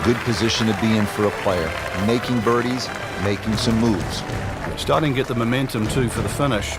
Good position to be in for a player. Making birdies, making some moves. Starting to get the momentum, too, for the finish.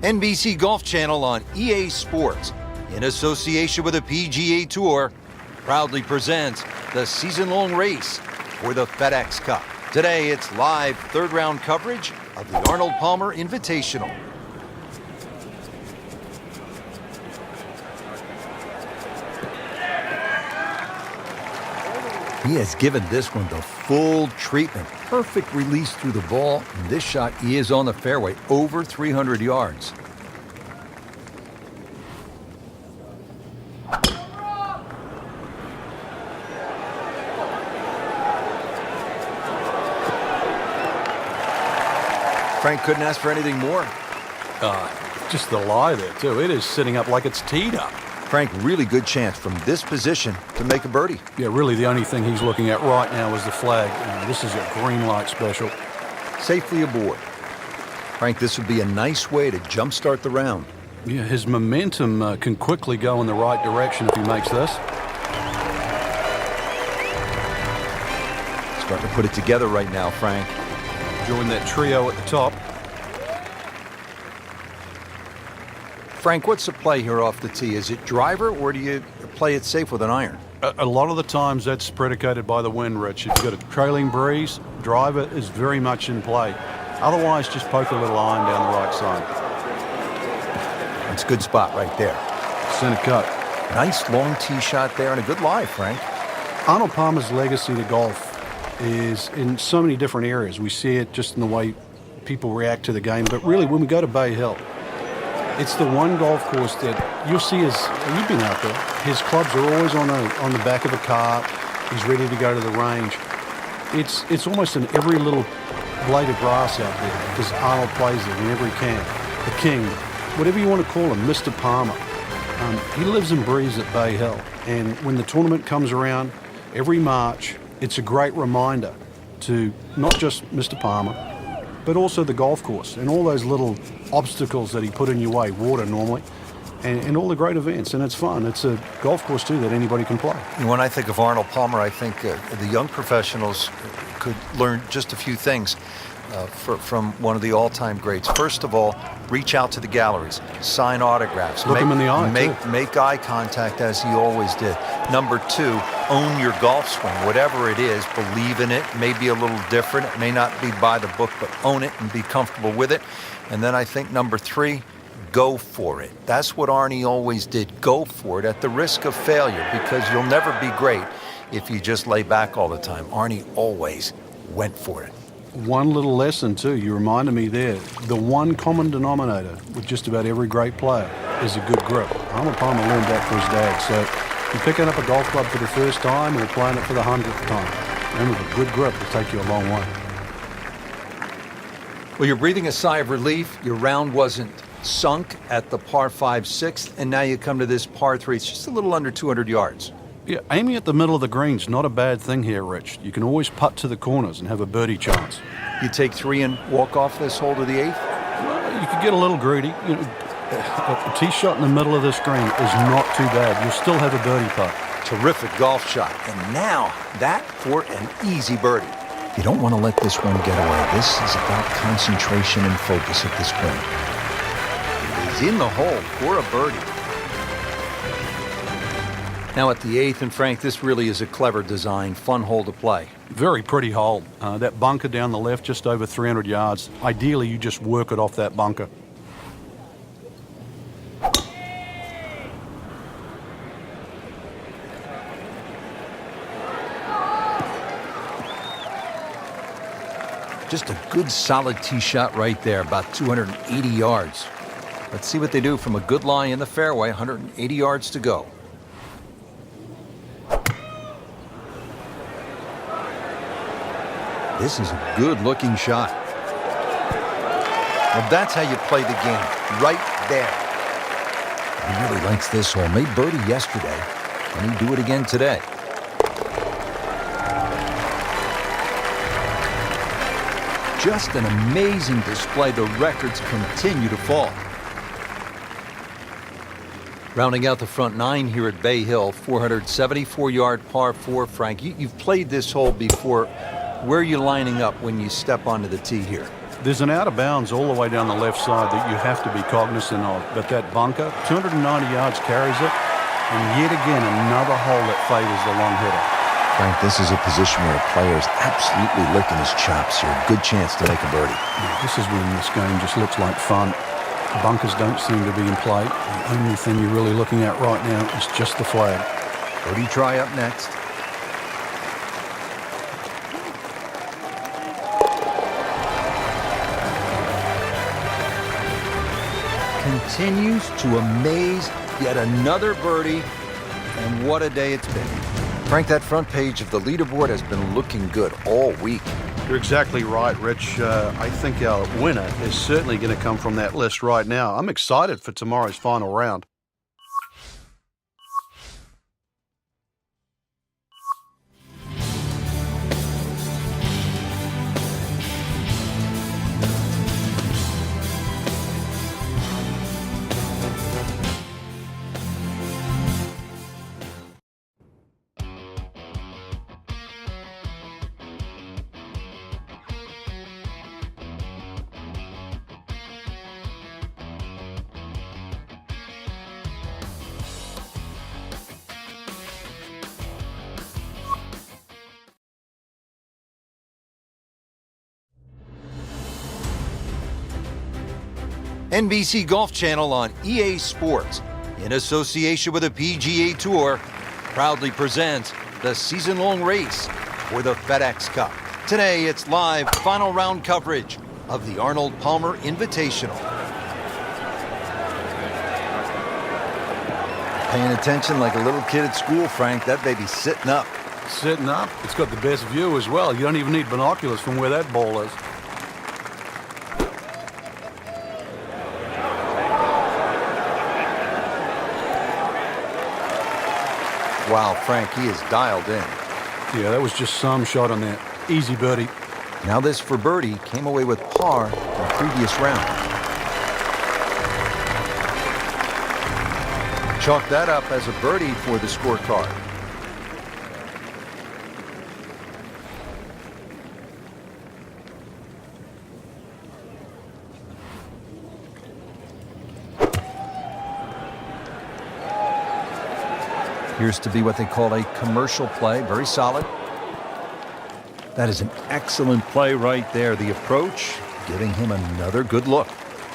NBC Golf Channel on EA Sports, in association with the PGA Tour, proudly presents the season-long race for the FedEx Cup. Today, it's live third-round coverage of the Arnold Palmer Invitational. He has given this one the full treatment. Perfect release through the ball. And this shot, he is on the fairway, over 300 yards. Frank couldn't ask for anything more. Just the lie there, too. It is sitting up like it's teed up. Frank, really good chance from this position to make a birdie. Yeah, really the only thing he's looking at right now is the flag. This is a green light special. Safely aboard. Frank, this would be a nice way to jumpstart the round. Yeah, his momentum can quickly go in the right direction if he makes this. Starting to put it together right now, Frank. Join that trio at the top. Frank, what's the play here off the tee? Is it driver, or do you play it safe with an iron? A lot of the times that's predicated by the wind, Rich. If you've got a trailing breeze, driver is very much in play. Otherwise, just poke a little iron down the right side. That's a good spot right there. Center cut. Nice long tee shot there and a good lie, Frank. Arnold Palmer's legacy to golf is in so many different areas. We see it just in the way people react to the game, but really when we go to Bay Hill, it's the one golf course that you'll see you've been out there, his clubs are always on the back of a cart. He's ready to go to the range. It's almost in every little blade of grass out there because Arnold plays it in every camp. The king, whatever you want to call him, Mr. Palmer. He lives and breathes at Bay Hill. And when the tournament comes around every March, it's a great reminder to not just Mr. Palmer, but also the golf course and all those little obstacles that he put in your way, water normally, and all the great events. And it's fun. It's a golf course, too, that anybody can play. When I think of Arnold Palmer, I think the young professionals could learn just a few things from one of the all-time greats. First of all, reach out to the galleries, sign autographs. Look him in the eye, make eye contact as he always did. Number two, own your golf swing, whatever it is. Believe in it. May be a little different. It may not be by the book, but own it and be comfortable with it. And then I think number three, go for it. That's what Arnie always did. Go for it at the risk of failure, because you'll never be great if you just lay back all the time. Arnie always went for it. One little lesson, too, you reminded me there. The one common denominator with just about every great player is a good grip. Arnold Palmer learned that from his dad. So if you're picking up a golf club for the first time or playing it for the 100th time, remember, a good grip will take you a long way. Well, you're breathing a sigh of relief. Your round wasn't sunk at the par 5 6th, and now you come to this par 3. It's just a little under 200 yards. Yeah, aiming at the middle of the green's not a bad thing here, Rich. You can always putt to the corners and have a birdie chance. You take 3 and walk off this hole to the 8th? Well, you could get a little greedy. You know, a tee shot in the middle of this green is not too bad. You'll still have a birdie putt. Terrific golf shot. And now that for an easy birdie. You don't want to let this one get away. This is about concentration and focus at this point. It is in the hole for a birdie. Now at the 8th, and Frank, this really is a clever design, fun hole to play. Very pretty hole. That bunker down the left, just over 300 yards. Ideally, you just work it off that bunker. Just a good solid tee shot right there, about 280 yards. Let's see what they do from a good lie in the fairway, 180 yards to go. This is a good-looking shot. Well, that's how you play the game, right there. He really likes this hole. Made birdie yesterday, and he'd do it again today. Just an amazing display. The records continue to fall. Rounding out the front nine here at Bay Hill, 474-yard par 4. Frank, you've played this hole before. Where are you lining up when you step onto the tee here? There's an out of bounds all the way down the left side that you have to be cognizant of. But that bunker, 290 yards carries it. And yet again, another hole that favors the long hitter. Frank, this is a position where a player is absolutely licking his chops here. Good chance to make a birdie. Yeah, this is when this game just looks like fun. Bunkers don't seem to be in play. The only thing you're really looking at right now is just the flag. Birdie try up next. Continues to amaze. Yet another birdie, and what a day it's been. Frank, that front page of the leaderboard has been looking good all week. You're exactly right, Rich. I think our winner is certainly going to come from that list right now. I'm excited for tomorrow's final round. NBC Golf Channel on EA Sports, in association with the PGA Tour, proudly presents the season-long race for the FedEx Cup. Today, it's live final round coverage of the Arnold Palmer Invitational. Paying attention like a little kid at school, Frank. That baby's sitting up. Sitting up. It's got the best view as well. You don't even need binoculars from where that ball is. Wow, Frank, he is dialed in. Yeah, that was just some shot on that. Easy birdie. Now this for birdie, came away with par in the previous round. Chalk that up as a birdie for the scorecard. Appears to be what they call a commercial play. Very solid. That is an excellent play right there. The approach, giving him another good look.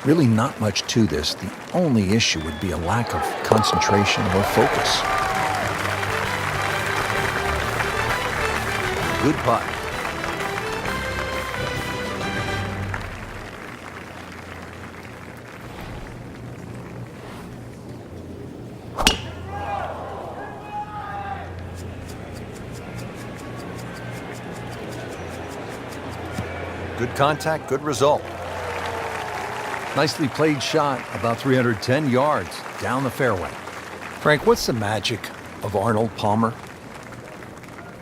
Really not much to this. The only issue would be a lack of concentration or focus. Good putt. Good contact, good result. Nicely played shot, about 310 yards down the fairway. Frank, what's the magic of Arnold Palmer?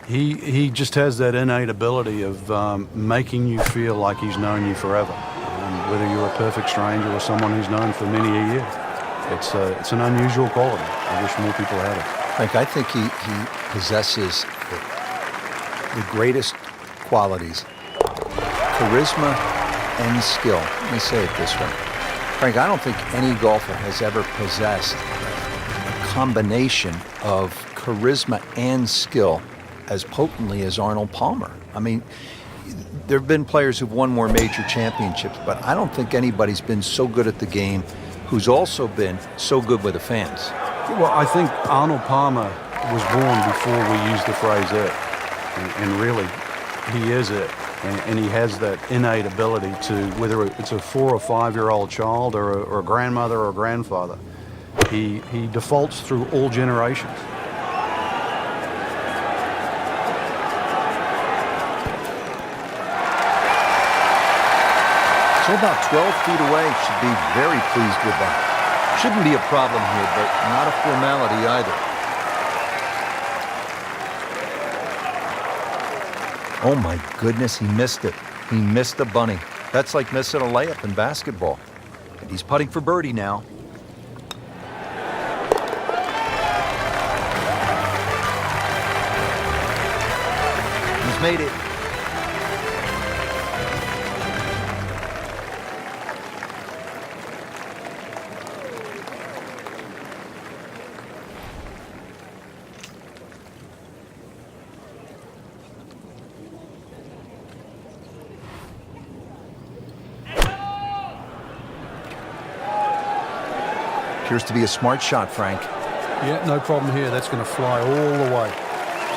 He just has that innate ability of making you feel like he's known you forever. Whether you're a perfect stranger or someone who's known for many a year. It's an unusual quality. I wish more people had it. Frank, I think he possesses the greatest qualities. Charisma and skill. Let me say it this way. Frank, I don't think any golfer has ever possessed a combination of charisma and skill as potently as Arnold Palmer. I mean, there have been players who've won more major championships, but I don't think anybody's been so good at the game who's also been so good with the fans. Well, I think Arnold Palmer was born before we used the phrase it. And really, he is it. And he has that innate ability to, whether it's a 4 or 5-year-old child or a grandmother or a grandfather, he defaults through all generations. So about 12 feet away, should be very pleased with that. Shouldn't be a problem here, but not a formality either. Oh my goodness, he missed it. He missed the bunny. That's like missing a layup in basketball. And he's putting for birdie now. He's made it. Appears to be a smart shot, Frank. Yeah, no problem here. That's going to fly all the way.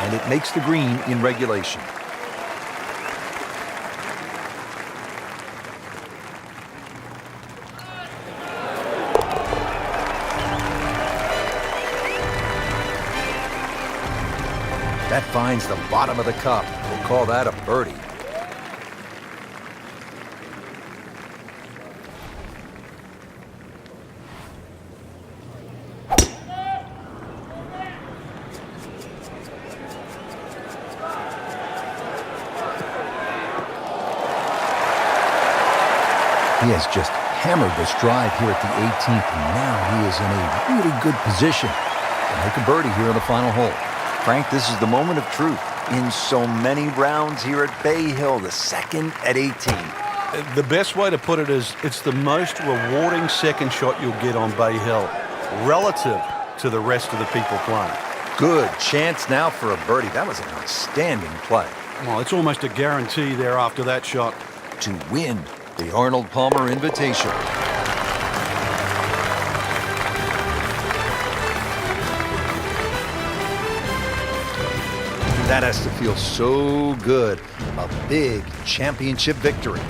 And it makes the green in regulation. That finds the bottom of the cup. We'll call that a birdie. He has just hammered this drive here at the 18th, and now he is in a really good position to make a birdie here on the final hole. Frank, this is the moment of truth. In so many rounds here at Bay Hill, the second at 18. The best way to put it is it's the most rewarding second shot you'll get on Bay Hill relative to the rest of the people playing. Good chance now for a birdie. That was an outstanding play. Well, it's almost a guarantee there after that shot. To win the Arnold Palmer Invitation. That has to feel so good. A big championship victory.